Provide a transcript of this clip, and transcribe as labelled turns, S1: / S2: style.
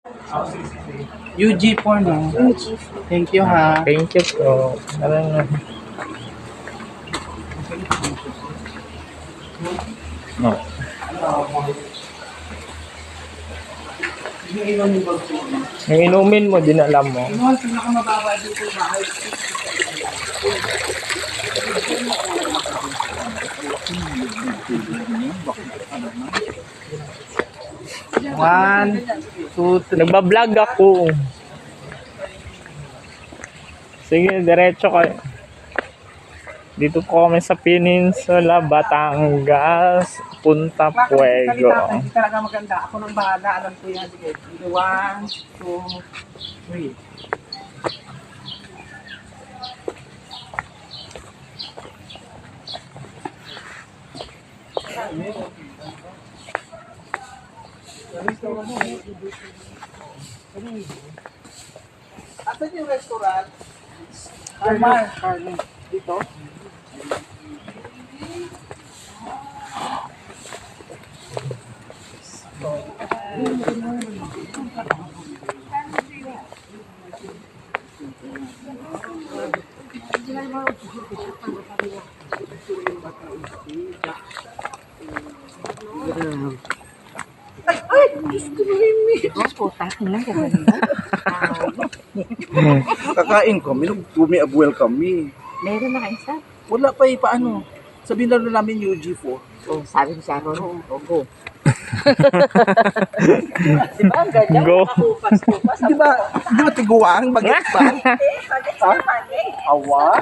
S1: UG po, no? Thank you, ha.
S2: Thank you po. No. Yung inumin mo, din alam mo.
S1: Ano ang pinakamababa dito bahay? One, two, three.
S2: Nagbablog ako. Sige, diretso kayo. Dito po kami sa Peninsula, Batangas, Punta Puego.
S1: Hindi talaga maganda. Ako nang bahala. Alam ko yan. Sige. One, two, three. Asan yung restaurant? Carmen. Dito?
S3: Kakain kami, nag-tumi abuel kami.
S4: Meron na kayo, sir?
S3: Wala pa eh, paano? Sabihin lang na namin UG4.
S4: Oh, sabi ko siya ron. Oh, go. Diba, ang ganyan?
S2: Go.
S4: Nakakupas-kupas.
S3: Di ba tiguang? Bagit ba?
S4: Bagay sa bagay.
S3: Awa?